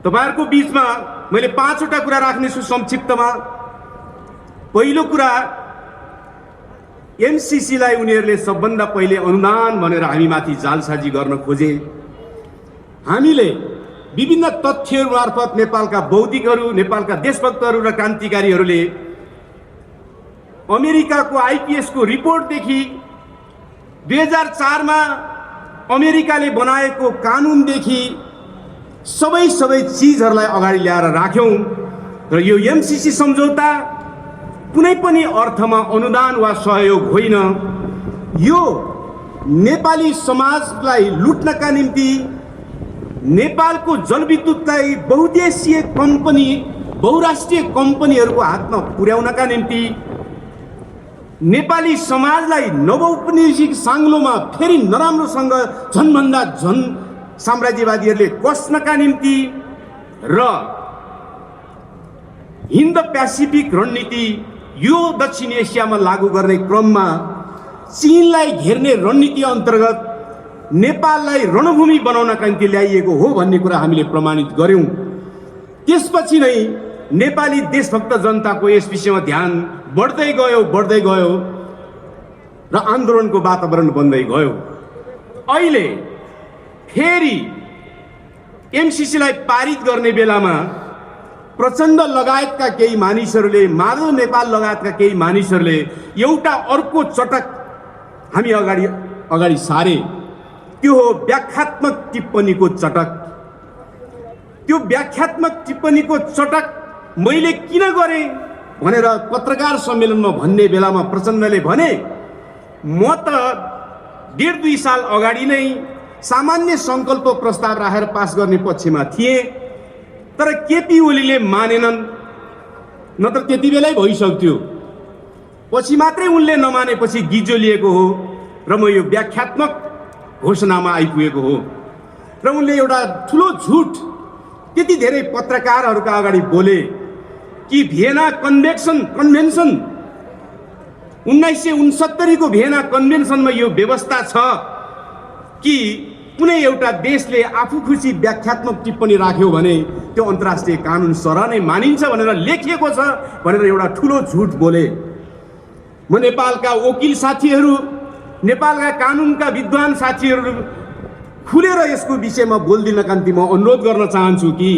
तपाईहरुको बीचमा मैले 5 वटा कुरा राख्नेछु संक्षिप्तमा। पहिलो कुरा, एमसीसी लाई उनीहरुले सबभन्दा पहिले अनुदान भनेर हामीमाथि जालसाजी गर्न खोजे। हामीले विभिन्न तथ्यहरू मार्फत नेपालका बौद्धिकहरू, नेपालका देशभक्तहरू र क्रान्तिकारीहरूले अमेरिकाको आईपीएस को रिपोर्टदेखि 2004 मा अमेरिकाले बनाएको कानुनदेखि सबै चीजहरूलाई अगाडि ल्याएर राख्यौं र यो एमसीसी सम्झौता कुनै पनि अर्थमा अनुदान वा सहयोग होइन। यो नेपाली समाजलाई लुट्नका निम्ति, नेपालको जलविद्युतलाई बहुदेशीय कम्पनी, बहुराष्ट्रिय कम्पनीहरूको हातमा पुर्याउनका निम्ति, नेपाली समाजलाई नवौपनिवेशिक साङ्लोमा फेरि नराम्रोसँग झनभन्दा झन साम्राज्यवादीहरूले कस्नका निम्ति र हिन्द प्यासिफिक रणनीति यो दक्षिण एसियामा लागू गर्ने क्रममा चीनलाई घेर्ने रणनीति अन्तर्गत नेपाललाई रणभूमि बनाउनका निम्ति ल्याइएको हो भन्ने कुरा हामीले प्रमाणित गर्यौं। त्यसपछि नै नेपाली देशभक्त जनताको यस विषयमा ध्यान बढ्दै गयो र आन्दोलनको वातावरण बन्दै गयो। अहिले फेरि एमसीसी लाई पारित गर्ने बेलामा प्रचण्ड लगायतका केही मानिसहरूले, माधव नेपाल लगायतका केही मानिसहरूले एउटा अर्को चटक हामी अगाडि सारे। त्यो हो व्याख्यात्मक टिप्पणीको चटक। त्यो व्याख्यात्मक टिप्पणीको चटक मैले किन गरे भनेर पत्रकार सम्मेलनमा भन्ने बेलामा प्रचण्डले भने, म त 1.5-2 साल अगाडि नै सामान्य संकल्प प्रस्ताव राखेर पास गर्ने पक्षमा थिए, तर केपी ओलीले मानेनन्, नत्र त्यति बेलै भइसक्थ्यो। पछि मात्रै उनले नमानेपछि गिजो लिएको हो र म यो व्याख्यात्मक घोषणामा आइपुगेको हो। र उनले एउटा ठुलो झुट त्यति धेरै पत्रकारहरूका अगाडि बोले कि भियना कन्भेन्सन 1969 को भियना कन्भेन्सनमा यो व्यवस्था छ कि कुनै एउटा देशले आफू खुसी व्याख्यात्मक टिप्पणी राख्यो भने त्यो अन्तर्राष्ट्रिय कानुन सरह नै मानिन्छ भनेर लेखिएको छ भनेर एउटा ठुलो झुट बोले। म नेपालका वकिल साथीहरू, नेपालका कानुनका विद्वान साथीहरू खुलेर यसको विषयमा बोल्दिनका निम्ति म अनुरोध गर्न चाहन्छु कि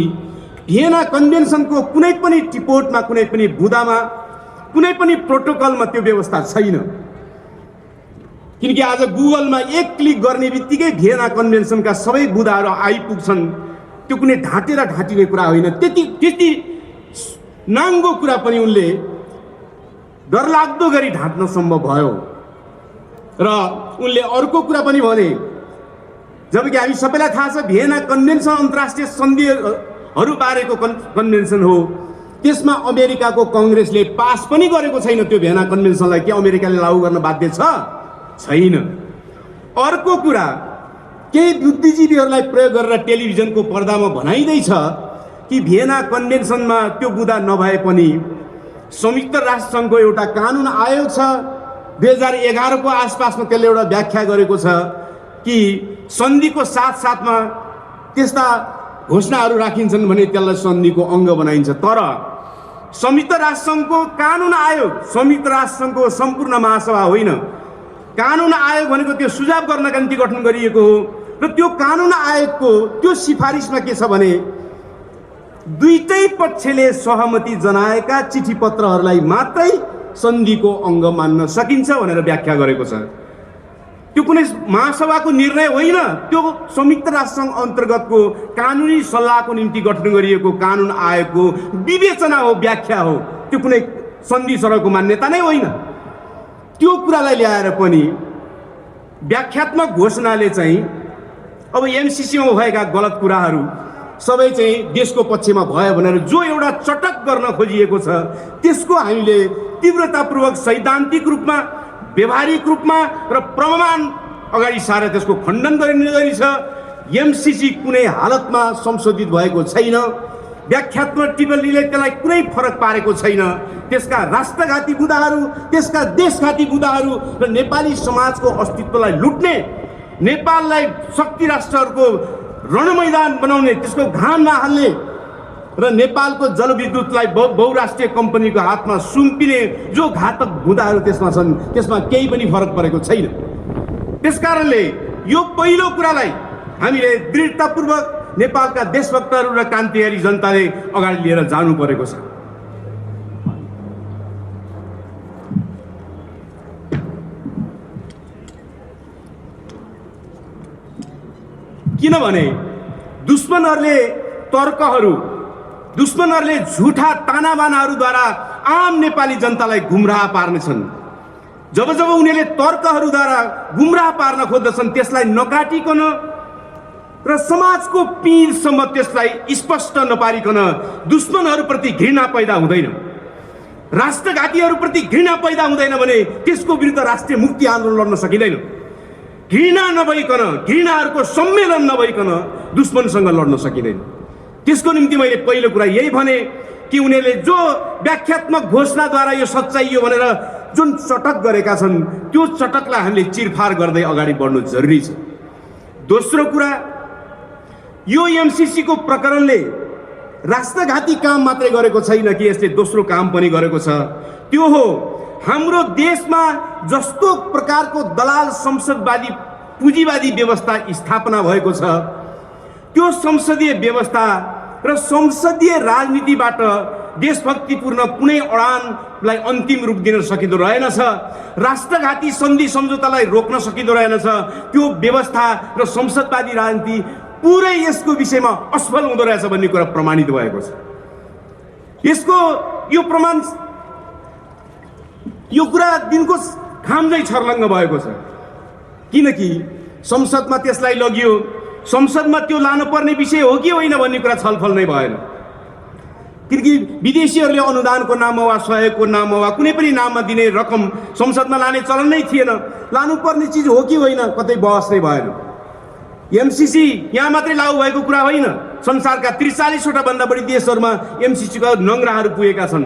भियना कन्भेन्सनको कुनै पनि टिपोटमा, कुनै पनि बुँदामा, कुनै पनि प्रोटोकलमा त्यो व्यवस्था छैन। किनकि आज गुगलमा एक क्लिक गर्ने बित्तिकै भियना कन्भेन्सनका सबै बुँदाहरू आइपुग्छन्। त्यो कुनै ढाँटेर ढाँटिने कुरा होइन। त्यति नाङ्गो कुरा पनि उनले डरलाग्दो गरी ढाँट्न सम्भव भयो। र उनले अर्को कुरा पनि भने, जबकि हामी सबैलाई थाहा छ भियना कन्भेन्सन अन्तर्राष्ट्रिय सन्धिहरू बारेको कन्भेन्सन हो। त्यसमा अमेरिकाको कांग्रेसले पास पनि गरेको छैन त्यो भियना कन्भेन्सनलाई। के अमेरिकाले लागू गर्न बाध्य छैन। अर्को कुरा, केही बुद्धिजीवीहरूलाई प्रयोग गरेर टेलिभिजनको पर्दामा भनाइदैछ कि भियना कन्भेन्सनमा त्यो बुँदा नभए पनि संयुक्त राष्ट्र सङ्घको एउटा कानुन आयोग छ, 2011 को आसपासमा त्यसले एउटा व्याख्या गरेको छ कि सन्धिको साथसाथमा त्यस्ता घोषणाहरू राखिन्छन् भने त्यसलाई सन्धिको अङ्ग बनाइन्छ। तर संयुक्त राष्ट्र सङ्घको कानुन आयोग संयुक्त राष्ट्र सङ्घको सम्पूर्ण महासभा होइन। कानुन आयोग भनेको त्यो सुझाव गर्नका निम्ति गठन गरिएको हो र त्यो कानुन आयोगको त्यो सिफारिसमा के छ भने दुईटै पक्षले सहमति जनाएका चिठी पत्रहरूलाई मात्रै सन्धिको अङ्ग मान्न सकिन्छ भनेर व्याख्या गरेको छ। त्यो कुनै महासभाको निर्णय होइन, त्यो संयुक्त राष्ट्र सङ्घ अन्तर्गतको कानुनी सल्लाहको निम्ति गठन गरिएको कानुन आयोगको विवेचना हो, व्याख्या हो। त्यो कुनै सन्धि सरहको मान्यता नै होइन। त्यो कुरालाई ल्याएर पनि व्याख्यात्मक घोषणाले चाहिँ अब एमसीसीमा भएका गलत कुराहरू सबै चाहिँ देशको पक्षमा भयो भनेर जो एउटा चटक गर्न खोजिएको छ त्यसको हामीले तीव्रतापूर्वक सैद्धान्तिक रूपमा, व्यवहारिक रूपमा र प्रमाण अगाडि सारेर त्यसको खण्डन गरिने गरी छ। एमसीसी कुनै हालतमा संशोधित भएको छैन। व्याख्यात्मक टिप्पणीले त्यसलाई कुनै फरक पारेको छैन। त्यसका राष्ट्रघाती बुँदाहरू, त्यसका देशघाती बुँदाहरू र नेपाली समाजको अस्तित्वलाई लुट्ने, नेपाललाई शक्ति राष्ट्रहरूको रणमैदान बनाउने, त्यसको घाम नहाल्ने र नेपालको जलविद्युतलाई बहुराष्ट्रिय कम्पनीको हातमा सुम्पिने जो घातक बुँदाहरू त्यसमा छन्, त्यसमा केही पनि फरक परेको छैन। त्यसकारणले यो पहिलो कुरालाई हामीले दृढतापूर्वक नेपालका देशभक्तहरू र क्रान्तिकारी जनताले अगाडि लिएर जानु परेको छ। किनभने दुश्मनहरूले झुठा तानाबानाहरूद्वारा आम नेपाली जनतालाई गुमराह पार्नेछन्। जब उनीहरूले तर्कहरूद्वारा गुमराह पार्न खोज्दछन्, त्यसलाई नकाटिकन र समाजको पिँढसम्म त्यसलाई स्पष्ट नपारिकन दुश्मनहरूप्रति घृणा पैदा हुँदैन, राष्ट्रघातीहरूप्रति घृणा पैदा हुँदैन भने त्यसको विरुद्ध राष्ट्रिय मुक्ति आन्दोलन लड्न सकिँदैन। घृणा नभइकन, घृणाहरूको सम्मेलन नभइकन दुश्मनसँग लड्न सकिँदैन। त्यसको निम्ति मैले पहिलो कुरा यही भने कि उनीहरूले जो व्याख्यात्मक घोषणाद्वारा यो सच्चाइ हो भनेर जुन चटक गरेका छन्, त्यो चटकलाई हामीले चिरफार गर्दै अगाडि बढ्नु जरुरी छ। दोस्रो कुरा, यो एमसीसी को प्रकरणले राष्ट्रघाती काम मात्रै गरेको छैन कि यसले दोस्रो काम पनि गरेको छ। त्यो हो हाम्रो देशमा जस्तो प्रकारको दलाल संसदवादी पुँजीवादी व्यवस्था स्थापना भएको छ, त्यो संसदीय व्यवस्था र संसदीय राजनीतिबाट देशभक्तिपूर्ण कुनै अडानलाई अन्तिम रूप दिन सकिँदो रहेनछ, राष्ट्रघाती सन्धि सम्झौतालाई रोक्न सकिँदो रहेनछ। त्यो व्यवस्था र संसदवादी राजनीति पुरै यसको विषयमा असफल हुँदो रहेछ भन्ने कुरा प्रमाणित भएको छ। यो कुरा दिनको घामझै छर्लङ्ग भएको छ, किनकि संसदमा त्यसलाई लगियो, संसदमा त्यो लानुपर्ने विषय हो कि होइन भन्ने कुरा छलफल नै भएन। किनकि विदेशीहरूले अनुदानको नाममा वा सहयोगको नाममा वा कुनै पनि नाममा दिने रकम संसदमा लाने चलन नै थिएन। लानुपर्ने चिज हो कि होइन कतै बहस नै भएन। एमसीसी यहाँ मात्रै लागू भएको कुरा होइन, संसारका 43वटा भन्दा बढी देशहरूमा एमसीसीका नङ्ग्राहरू पुगेका छन्।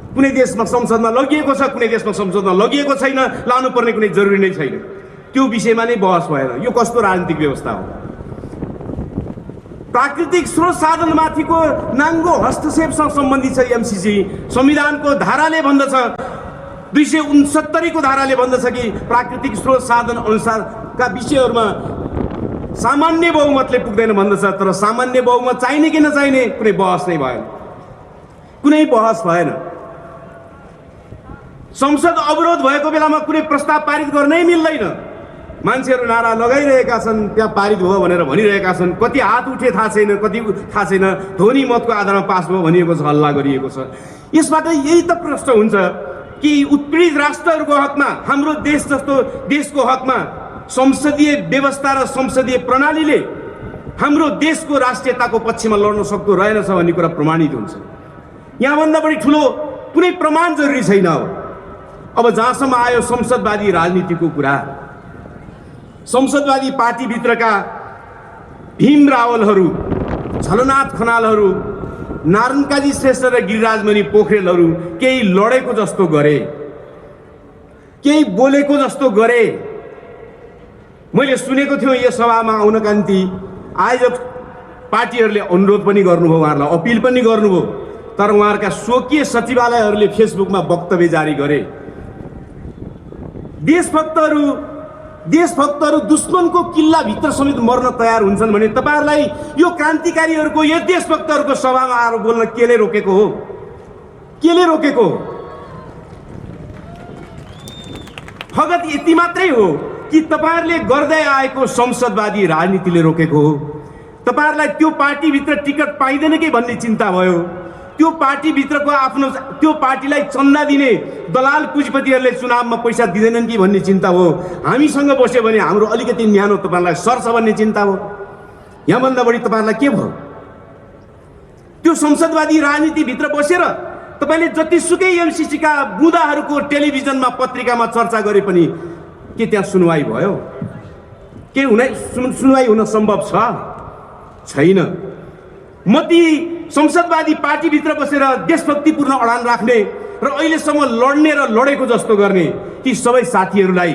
कुनै देशमा संसदमा लगिएको छ, कुनै देशमा संसदमा लगिएको छैन, लानुपर्ने कुनै जरुरी नै छैन। त्यो विषयमा नै बहस भएन। यो कस्तो राजनीतिक व्यवस्था हो? प्राकृतिक स्रोत साधनमाथिको नाङ्गो हस्तक्षेपसँग सम्बन्धित छ एमसीसी। संविधानको धाराले भन्दछ, 269 को धाराले भन्दछ कि प्राकृतिक स्रोत साधन अनुसारका विषयहरूमा सामान्य बहुमतले पुग्दैन भन्दछ। तर सामान्य बहुमत चाहिने कि नचाहिने कुनै बहस नै भएन, कुनै बहस भएन। संसद अवरोध भएको बेलामा कुनै प्रस्ताव पारित गर्नै मिल्दैन। मान्छेहरू नारा लगाइरहेका छन्, त्यहाँ पारित भयो भनेर भनिरहेका छन्। कति हात उठे थाहा छैन, कति थाहा छैन। ध्वनि मतको आधारमा पास भयो भनिएको छ, हल्ला गरिएको छ। यसबाट यही त प्रश्न हुन्छ कि उत्पीडित राष्ट्रहरूको हकमा, हाम्रो देश जस्तो देशको हकमा संसदीय व्यवस्था र संसदीय प्रणालीले हाम्रो देशको राष्ट्रियताको पक्षमा लड्न सक्दो रहेनछ भन्ने कुरा प्रमाणित हुन्छ। यहाँभन्दा बढी ठुलो कुनै प्रमाण जरुरी छैन। अब जहाँसम्म आयो संसदवादी राजनीतिको कुरा, संसदवादी पार्टीभित्रका भीम रावलहरू, झलनाथ खनालहरू, नारायण काजी श्रेष्ठ र गिरिराजमणि पोखरेलहरू केही लडेको जस्तो गरे, केही बोलेको जस्तो गरे। मैले सुनेको थिएँ यो सभामा आउनका निम्ति आयोजक पार्टीहरूले अनुरोध पनि गर्नुभयो, उहाँहरूलाई अपील पनि गर्नुभयो। तर उहाँहरूका स्वकीय सचिवालयहरूले फेसबुकमा वक्तव्य जारी गरे। देशभक्तहरू दुश्मनको किल्लाभित्र समेत मर्न तयार हुन्छन् भने तपाईँहरूलाई यो क्रान्तिकारीहरूको, यो देशभक्तहरूको सभामा आएर बोल्न केले रोकेको हो? केले रोकेको हो? फगत यति मात्रै हो कि तपाईँहरूले गर्दै आएको संसदवादी राजनीतिले रोकेको हो? तपाईँहरूलाई त्यो पार्टीभित्र टिकट पाइँदैन कि भन्ने चिन्ता भयो? त्यो पार्टीभित्रको आफ्नो त्यो पार्टीलाई चन्दा दिने दलाल पुँजीपतिहरूले चुनावमा पैसा दिँदैनन् कि भन्ने चिन्ता हो? हामीसँग बस्यो भने हाम्रो अलिकति न्यानो तपाईँहरूलाई सर्छ भन्ने चिन्ता हो? यहाँभन्दा बढी तपाईँहरूलाई के भयो? त्यो संसदवादी राजनीतिभित्र बसेर तपाईँले जतिसुकै एमसीसीका बुँदाहरूको टेलिभिजनमा पत्रिकामा चर्चा गरे पनि के त्यहाँ सुनवाई भयो? के सुनवाई हुन सम्भव छ? छैन। म ती संसदवादी पार्टीभित्र बसेर देशभक्तिपूर्ण अडान राख्ने र अहिलेसम्म लड्ने र लडेको जस्तो गर्ने ती सबै साथीहरूलाई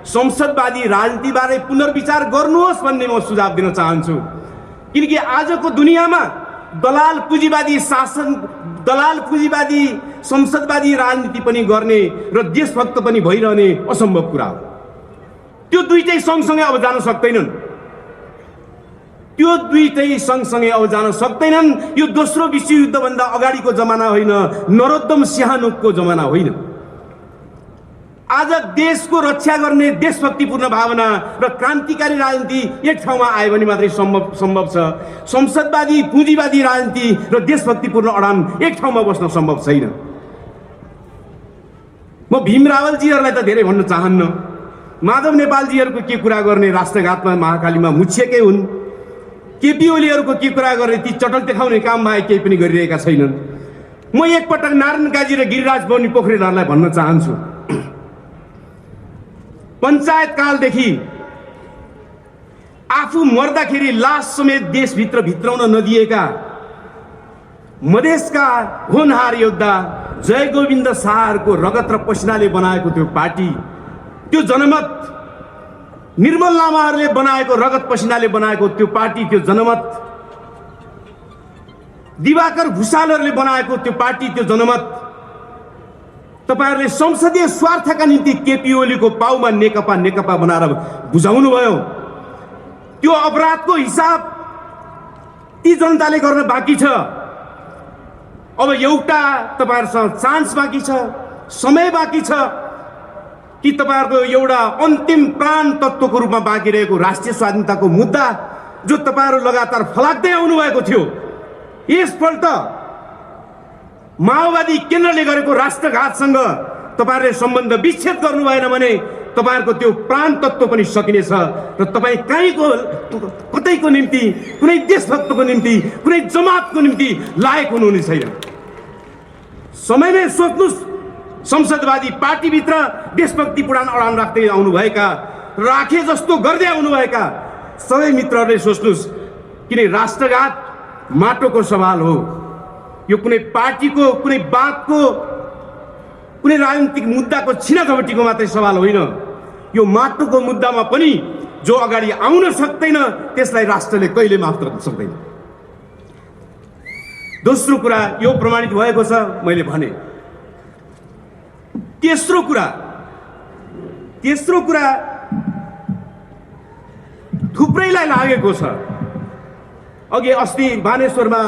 संसदवादी राजनीतिबारे पुनर्विचार गर्नुहोस् भन्ने म सुझाव दिन चाहन्छु। किनकि आजको दुनियाँमा दलाल पुँजीवादी शासन, दलाल पुँजीवादी संसदवादी राजनीति पनि गर्ने र देशभक्त पनि भइरहने असम्भव कुरा हो। त्यो दुईटै सँगसँगै अब जान सक्दैनन्। त्यो दुईटै सँगसँगै अब जान सक्दैनन्। यो दोस्रो विश्वयुद्धभन्दा अगाडिको जमाना होइन, नरोत्तम सिंहानुको जमाना होइन। आज देशको रक्षा गर्ने देशभक्तिपूर्ण भावना र क्रान्तिकारी राजनीति एक ठाउँमा आयो भने मात्रै सम्भव छ। संसदवादी पुँजीवादी राजनीति र देशभक्तिपूर्ण अडान एक ठाउँमा बस्न सम्भव छैन। म भीम रावलजीहरूलाई त धेरै भन्न चाहन्न। माधव नेपालजीहरूको के कुरा गर्ने, राष्ट्रघातमा महाकालीमा मुछिएकै हुन्। केपी ओलीहरूको के कुरा गर्ने, ती चटल देखाउने काम बाहेक केही पनि गरिरहेका छैनन्। म एकपटक नारायण काजी र गिरिराज बौनी पोखरेलहरूलाई भन्न चाहन्छु, पञ्चायत कालदेखि आफू मर्दाखेरि लास समेत देशभित्र भित्राउन नदिएका मधेसका होनहार योद्धा जय गोविन्द शाहको रगत र पसिनाले बनाएको त्यो पार्टी, त्यो जनमत, निर्मल लामाहरूले बनाएको रगत पसिनाले बनाएको त्यो पार्टी, त्यो जनमत, दिवाकर भुषालहरूले बनाएको त्यो पार्टी, त्यो जनमत, तपाईहरुले संसदीय स्वार्थका निम्ति केपी ओलीको पाउमा नेकपा नेकपा बनाएर बुझाउनु भयो। त्यो अपराधको हिसाब ती जनताले गर्न बाँकी छ। अब एउटा तपाईहरुसँग चान्स बाँकी छ, समय बाँकी छ कि तपाईहरुको एउटा अन्तिम प्राण तत्त्वको रूपमा बाँकी रहेको राष्ट्रिय स्वाधीनताको मुद्दा जो तपाईहरु लगातार फलाक्दै आउनु भएको थियो, यसपल्ट माओवादी केन्द्रले गरेको राष्ट्रघातसँग तपाईहरुले सम्बन्ध विच्छेद गर्नु भएन भने तपाईहरुको त्यो प्राण तत्त्व पनि सकिनेछ र तपाई कतैको निम्ति, कुनै देशभक्तको निम्ति, कुनै जमातको निम्ति लायक हुनुहुने छैन। समयमै सोच्नुस्, संसदवादी पार्टीभित्र देशभक्ति पुराण अडान राख्दै आउनुभएका, राखे जस्तो गर्दै आउनुभएका सबै मित्रहरूले सोच्नुस्, किन राष्ट्रघात माटोको सवाल हो। यो कुनै पार्टीको, कुनै बातको, कुनै राजनीतिक मुद्दाको छिनाझपटीको मात्रै सवाल होइन। यो माटोको मुद्दामा पनि जो अगाडि आउन सक्दैन त्यसलाई राष्ट्रले कहिले माफ गर्न सक्दैन। दोस्रो कुरा यो प्रमाणित भएको छ, मैले भने। तेस्रो कुरा थुप्रैलाई लागेको छ। अघि अस्ति बानेश्वरमा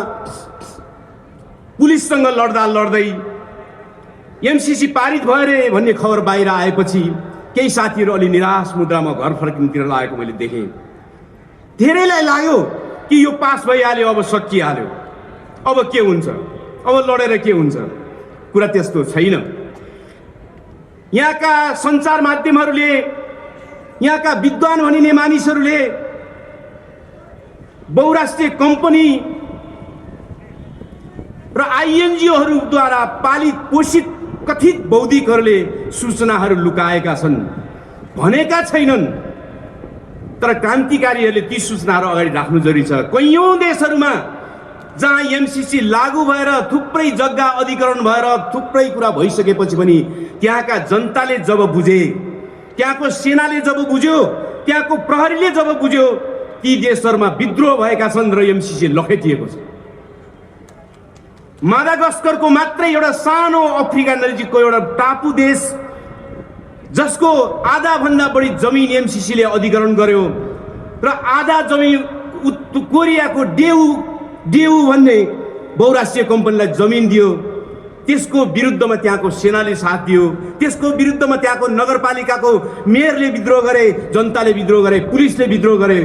पुलिससँग लड्दै एमसीसी पारित भयो रे भन्ने खबर बाहिर आएपछि केही साथीहरू अलि निराश मुद्रामा घर फर्किनुतिर लागेको मैले देखेँ। धेरैलाई लाग्यो कि यो पास भइहाल्यो, अब सकिहाल्यो, अब के हुन्छ, अब लडेर के हुन्छ। कुरा त्यस्तो छैन। यहाँका सञ्चार माध्यमहरूले, यहाँका विद्वान भनिने मानिसहरूले बहुराष्ट्रिय कम्पनी र आइएनजिओहरूद्वारा पालित पोषित कथित बौद्धिकहरूले सूचनाहरू लुकाएका छन्, भनेका छैनन्। तर क्रान्तिकारीहरूले ती सूचनाहरू अगाडि राख्नु जरुरी छ। कैयौँ देशहरूमा जहाँ एमसीसी लागू भएर थुप्रै जग्गा अधिग्रहण भएर थुप्रै कुरा भइसकेपछि पनि त्यहाँका जनताले जब बुझे, त्यहाँको सेनाले जब बुझ्यो, त्यहाँको प्रहरीले जब बुझ्यो, ती देशहरूमा विद्रोह भएका छन् र एमसीसी लखेटिएको छ। मादागास्करको मात्रै एउटा सानो अफ्रिका नजिकको एउटा टापु देश जसको आधा भन्दा बढी जमिन एमसीसीले अधिग्रहण गर्यो र आधा जमिन कोरियाको डेउ भन्ने बहुराष्ट्रिय कम्पनीलाई जमिन दियो। त्यसको विरुद्धमा त्यहाँको सेनाले साथ दियो, त्यसको विरुद्धमा त्यहाँको नगरपालिकाको मेयरले विद्रोह गरे, जनताले विद्रोह गरे, पुलिसले विद्रोह गरे,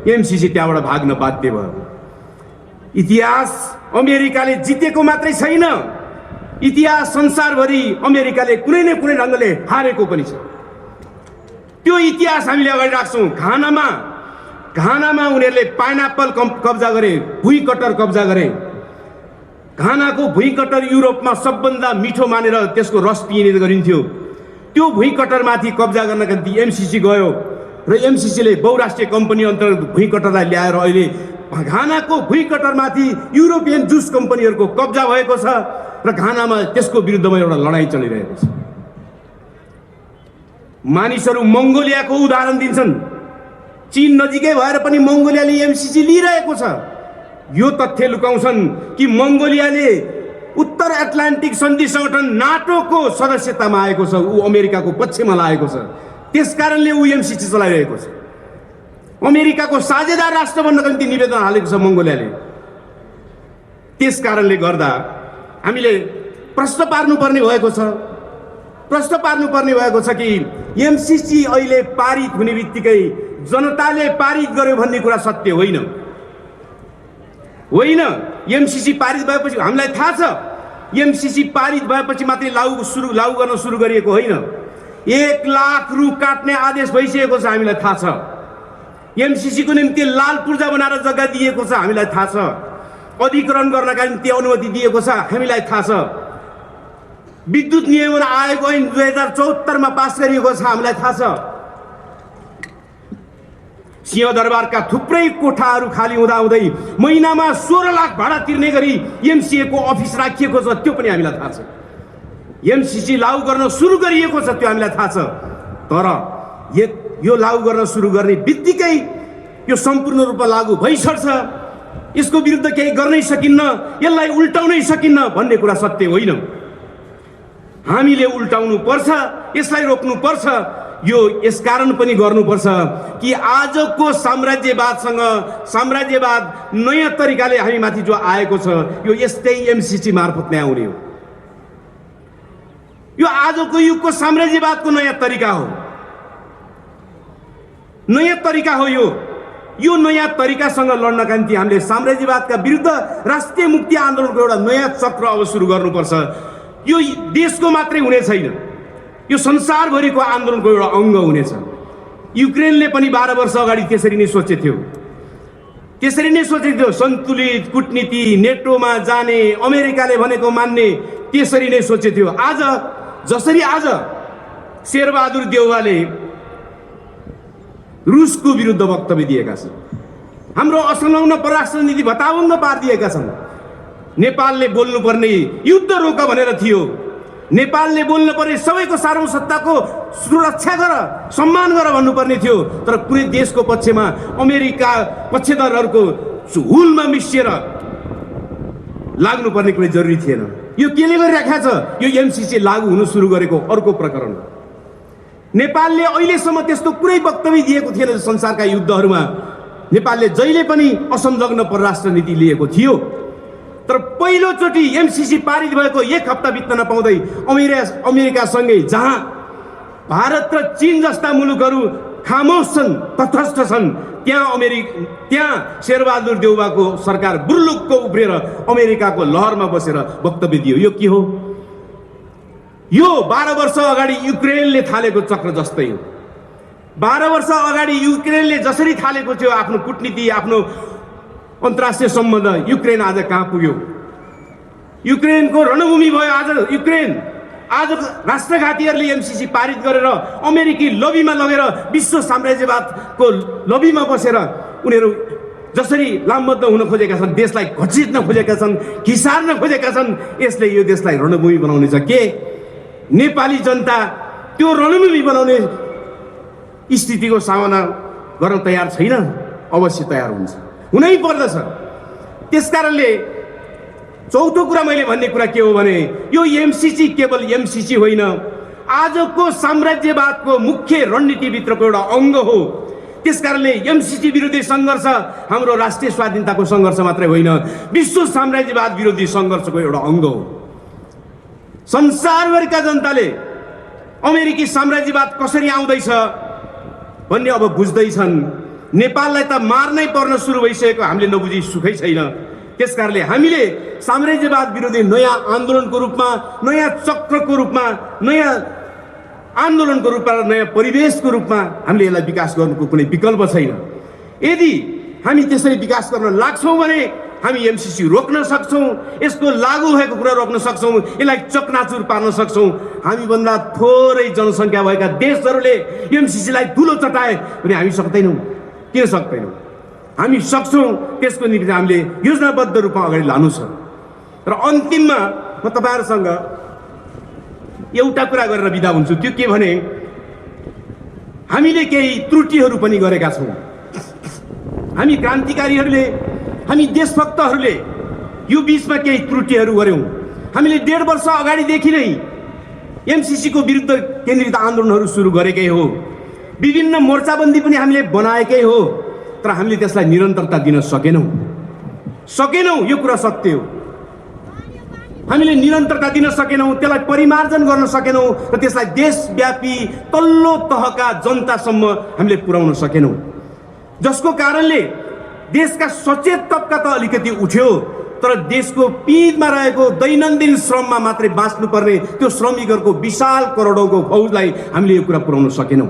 एमसीसी त्यहाँबाट भाग्न बाध्य भयो। इतिहास अमेरिकाले जितेको मात्रै छैन, इतिहास संसारभरि अमेरिकाले कुनै न कुनै ढङ्गले हारेको पनि छ। त्यो इतिहास हामीले अगाडि राख्छौँ। घानामा उनीहरूले पाइनएप्पल कब्जा गरे, भुइँ कटर कब्जा गरे। घानाको भुइँ कटर युरोपमा सबभन्दा मिठो मानेर त्यसको रस पिइने गरिन्थ्यो। त्यो भुइँ कटरमाथि कब्जा गर्नका निम्ति एमसीसी गयो र एमसीसीले बहुराष्ट्रिय कम्पनी अन्तर्गत भुइँ कटरलाई ल्याएर अहिले घानाको भुइँ कटरमाथि युरोपियन जुस कम्पनीहरूको कब्जा भएको छ र घानामा त्यसको विरुद्धमा एउटा लडाईँ चलिरहेको छ। मानिसहरू मङ्गोलियाको उदाहरण दिन्छन्। चीन नजिकै भएर पनि मङ्गोलियाले एमसीसी लिइरहेको छ। यो तथ्य लुकाउँछन् कि मङ्गोलियाले उत्तर एटलान्टिक सन्धि सङ्गठन नाटोको सदस्यतामा आएको छ, ऊ अमेरिकाको पक्षमा लागेको छ। त्यसकारणले ऊ एमसिसी चलाइरहेको छ। अमेरिकाको साझेदार राष्ट्र बन्नका निम्ति निवेदन हालेको छ मङ्गोलियाले। त्यसकारणले गर्दा हामीले प्रश्न पार्नुपर्ने भएको छ कि एमसिसी अहिले पारित हुने बित्तिकै जनताले पारित गर्यो भन्ने कुरा सत्य होइन। एमसिसी पारित भएपछि हामीलाई थाहा छ, एमसिसी पारित भएपछि मात्रै लागू गर्न सुरु गरिएको होइन। 1 लाख रु काट्ने आदेश भइसकेको छ, हामीलाई थाहा छ। एमसिसी को निम्ति लाल पूर्जा बनाएर जग्गा दिएको छ, हामीलाई थाहा छ। अधिग्रहण गर्नका निम्ति अनुमति दिएको छ, हामीलाई थाहा छ। विद्युत नियमन आयोग ऐन 2074 मा पास गरिएको छ, हामीलाई थाहा छ। सिंहदरबारका थुप्रै कोठाहरू खाली हुँदाहुँदै महिनामा 16 लाख भाडा तिर्ने गरी एमसिए को अफिस राखिएको छ, त्यो पनि हामीलाई थाहा छ। एमसिसी लागू गर्न सुरु गरिएको छ, त्यो हामीलाई थाहा छ। तर यो लागू गर्न सुरु गर्ने बित्तिकै यो सम्पूर्ण रूपमा लागू भइसक्छ, यसको विरुद्ध केही गर्नै सकिन्न, यसलाई उल्टाउनै सकिन्न भन्ने कुरा सत्य होइन। हामीले उल्टाउनु पर्छ, यसलाई रोक्नु पर्छ। यो यसकारण पनि गर्नुपर्छ कि आजको साम्राज्यवाद नयाँ तरिकाले हामी माथि जो आएको छ, यो यस्तै एमसिसी मार्फत नै आउने हो। यो आजको युगको साम्राज्यवादको नयाँ तरिका हो, यो नयाँ तरिकासँग लड्नका निम्ति हामीले साम्राज्यवादका विरुद्ध राष्ट्रिय मुक्ति आन्दोलनको एउटा नयाँ चक्र अब सुरु गर्नुपर्छ। यो देशको मात्रै हुने छैन, यो संसारभरिको आन्दोलनको एउटा अङ्ग हुनेछ। युक्रेनले पनि 12 वर्ष अगाडि त्यसरी नै सोचेको थियो। सन्तुलित कूटनीति, नेटोमा जाने, अमेरिकाले भनेको मान्ने, त्यसरी नै सोचेको थियो। जसरी आज शेरबहादुर देउवाले रुसको विरुद्ध वक्तव्य दिएका छन्, हाम्रो असंलग्न परराष्ट्र नीति भताभङ्ग पारिदिएका छन्। नेपालले बोल्नुपर्ने युद्ध रोक भनेर थियो, नेपालले बोल्नु पर्ने सबैको सार्वभौमसत्ताको सुरक्षा गर, सम्मान गर भन्नुपर्ने थियो। तर कुनै देशको पक्षमा अमेरिका पक्षधरहरूको हुलमा मिसिएर लाग्नुपर्ने कुनै जरुरी थिएन। यो केले गरिराखेको छ? यो एमसिसी लागू हुनु सुरु गरेको अर्को प्रकरण हो। नेपालले अहिलेसम्म त्यस्तो कुनै वक्तव्य दिएको थिएन संसारका युद्धहरूमा। नेपालले जहिले पनि असंलग्न परराष्ट्र नीति लिएको थियो। तर पहिलोचोटि एमसिसी पारित भएको 1 हप्ता बित्न नपाउँदै अमेरिकासँगै, जहाँ भारत र चीन जस्ता मुलुकहरू खामोश छन्, तटस्थ छन्, त्यहाँ शेरबहादुर देउवाको सरकार बुर्लुक्क उफ्रिएर अमेरिकाको लहरमा बसेर वक्तव्य दियो। यो के हो? यो 12 वर्ष अगाडि युक्रेनले थालेको चक्र जस्तै हो। 12 वर्ष अगाडि युक्रेनले जसरी थालेको थियो आफ्नो कूटनीति, आफ्नो अन्तर्राष्ट्रिय सम्बन्ध, युक्रेन आज कहाँ पुग्यो? युक्रेनको रणभूमि भयो आज युक्रेन। आज राष्ट्रघातीहरूले एमसिसी पारित गरेर अमेरिकी लबीमा लगेर विश्व साम्राज्यवादको लबीमा बसेर उनीहरू जसरी लामबद्ध हुन खोजेका छन्, देशलाई घचिट्न खोजेका छन्, खिसार्न खोजेका छन्, यसले यो देशलाई रणभूमि बनाउने छ। के नेपाली जनता त्यो रणभूमि बनाउने स्थितिको सामना गर्न तयार छैन? अवश्य तयार हुन्छ, हुनै पर्दछ। त्यसकारणले चौथो कुरा मैले भन्ने कुरा के हो भने, यो एमसिसी केवल एमसिसी होइन, आजको साम्राज्यवादको मुख्य रणनीतिभित्रको एउटा अङ्ग हो। त्यसकारणले एमसिसी विरोधी सङ्घर्ष हाम्रो राष्ट्रिय स्वाधीनताको सङ्घर्ष मात्रै होइन, विश्व साम्राज्यवाद विरोधी सङ्घर्षको एउटा अङ्ग हो। संसारभरिका जनताले अमेरिकी साम्राज्यवाद कसरी आउँदैछ भन्ने अब बुझ्दैछन्। नेपाललाई त मार्नै पर्न सुरु भइसकेको हामीले नबुझी सुखै छैन। त्यसकारणले हामीले साम्राज्यवाद विरोधी नयाँ आन्दोलनको रूपमा, नयाँ चक्रको रूपमा, नयाँ आन्दोलनको रूपमा, नयाँ परिवेशको रूपमा हामीले यसलाई विकास गर्नुको कुनै विकल्प छैन। यदि हामी त्यसरी विकास गर्न लाग्छौँ भने हामी एमसिसी रोक्न सक्छौँ, यसको लागू भएको कुरा रोक्न सक्छौँ, यसलाई चकनाचुर पार्न सक्छौँ। हामीभन्दा थोरै जनसङ्ख्या भएका देशहरूले एमसिसीलाई धुलो चटाए भने हामी सक्दैनौँ। किन सक्दैनौँ? हामी सक्छौँ। त्यसको निम्ति हामीले योजनाबद्ध रूपमा अगाडि लानु छ। र अन्तिममा म तपाईँहरूसँग एउटा कुरा गरेर बिदा हुन्छु। त्यो के भने, हामीले केही त्रुटिहरू पनि गरेका छौँ। हामी क्रान्तिकारीहरूले हामी देशभक्तहरूले यो बीचमा केही त्रुटिहरू गर्यौँ। हामीले 1.5 वर्ष अगाडिदेखि नै एमसीसी को विरुद्ध केन्द्रित आन्दोलनहरू सुरु गरेकै हो। विभिन्न मोर्चाबन्दी पनि हामीले बनाएकै हो, तर हामीले त्यसलाई निरन्तरता दिन सकेनौँ। यो कुरा सत्य हो। हामीले निरन्तरता दिन सकेनौँ, त्यसलाई परिमार्जन गर्न सकेनौँ र त्यसलाई देशव्यापी तल्लो तहका जनतासम्म हामीले पुर्याउन सकेनौँ, जसको कारणले देशका सचेत तबका त अलिकति उठ्यो, तर देशको पिँधमा रहेको दैनन्दिन श्रममा मात्रै बाँच्नुपर्ने त्यो श्रमिकहरूको विशाल करोडौँको फौजलाई हामीले यो कुरा पुर्याउन सकेनौँ।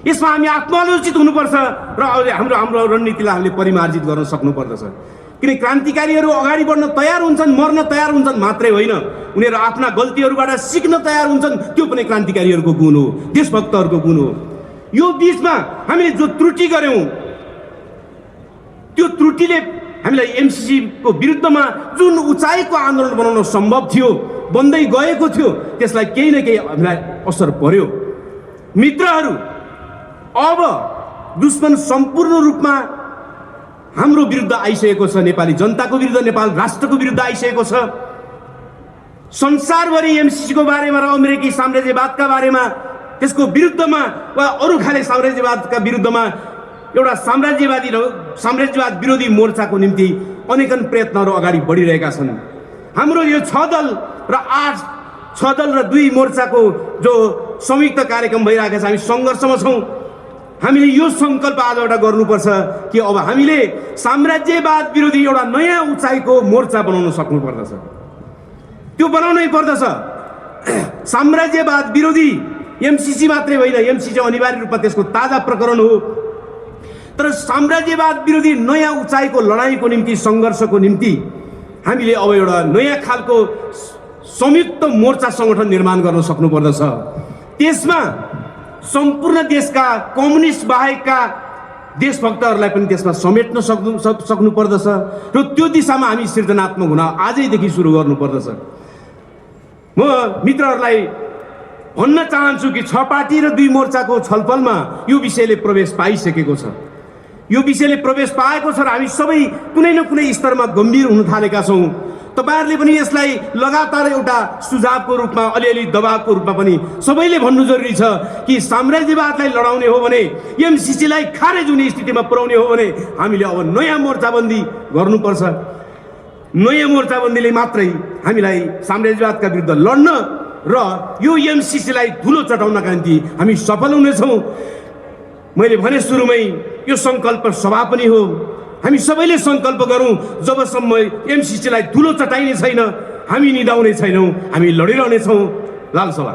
यसमा हामी आत्मालोचित हुनुपर्छ र हाम्रो रणनीतिलाई हामीले परिमार्जित गर्न सक्नुपर्दछ। किन क्रान्तिकारीहरू अगाडि बढ्न तयार हुन्छन्, मर्न तयार हुन्छन् मात्रै होइन, उनीहरू आफ्ना गल्तीहरूबाट सिक्न तयार हुन्छन्। त्यो पनि क्रान्तिकारीहरूको गुण हो, देशभक्तहरूको गुण हो। यो बीचमा हामीले जो त्रुटि गर्यौँ, त्यो त्रुटिले हामीलाई एमसीसी को विरुद्धमा जुन उचाइको आन्दोलन बनाउन सम्भव थियो, बन्दै गएको थियो, त्यसलाई केही न केही हामीलाई असर पर्यो। मित्रहरू, अब दुश्मन सम्पूर्ण रूपमा हाम्रो विरुद्ध आइसकेको छ। नेपाली जनताको विरुद्ध, नेपाल राष्ट्रको विरुद्ध आइसकेको छ। संसारभरि एमसीसी को बारेमा र अमेरिकी साम्राज्यवादका बारेमा, त्यसको विरुद्धमा वा अरू खाले साम्राज्यवादका विरुद्धमा एउटा साम्राज्यवाद विरोधी मोर्चाको निम्ति अनेकन प्रयत्नहरू अगाडि बढिरहेका छन्। हाम्रो यो 6 दल र 2 मोर्चाको जो संयुक्त कार्यक्रम भइरहेको छ, हामी सङ्घर्षमा छौँ। हामीले यो सङ्कल्प आजबाट गर्नुपर्छ कि अब हामीले साम्राज्यवाद विरोधी एउटा नयाँ उचाइको मोर्चा बनाउन सक्नुपर्दछ। त्यो बनाउनै पर्दछ। साम्राज्यवाद विरोधी एमसीसी मात्रै होइन, एमसीसी अनिवार्य रूपमा त्यसको ताजा प्रकरण हो, तर साम्राज्यवाद विरोधी नयाँ उचाइको लडाइँको निम्ति, सङ्घर्षको निम्ति हामीले अब एउटा नयाँ खालको संयुक्त मोर्चा सङ्गठन निर्माण गर्न सक्नुपर्दछ। त्यसमा सम्पूर्ण देशका कम्युनिस्ट बाहेकका देशभक्तहरूलाई पनि त्यसमा समेट्न सक्नुपर्दछ र त्यो दिशामा हामी सृजनात्मक हुन आजैदेखि सुरु गर्नुपर्दछ। म मित्रहरूलाई भन्न चाहन्छु कि 6 पार्टी र 2 मोर्चाको छलफलमा यो विषयले प्रवेश पाइसकेको छ। यो विषयले प्रवेश पाएको छ र हामी सबै कुनै न कुनै स्तरमा गम्भीर हुन थालेका छौँ। तपाईहरुले पनि यसलाई लगातार एउटा सुझावको रूपमा, अलिअलि दबावको रूपमा पनि सबैले भन्नु जरुरी छ कि साम्राज्यवादलाई लडाउने हो भने, एमसीसीलाई खारेज हुने स्थितिमा पुर्याउने हो भने हामीले अब नयाँ मोर्चाबन्दी गर्नुपर्छ। नयाँ मोर्चाबन्दीले मात्रै हामीलाई साम्राज्यवादका विरुद्ध लड्न र यो एमसीसीलाई धुलो चटाउनका निम्ति हामी सफल हुनेछौँ। मैले भने सुरुमै यो सङ्कल्प सभा पनि हो। हामी सबैले सङ्कल्प गरौँ, जबसम्म एमसीसीलाई धुलो चटाइने छैन हामी निदाउने छैनौँ, हामी लडिरहनेछौँ। लाल सभा।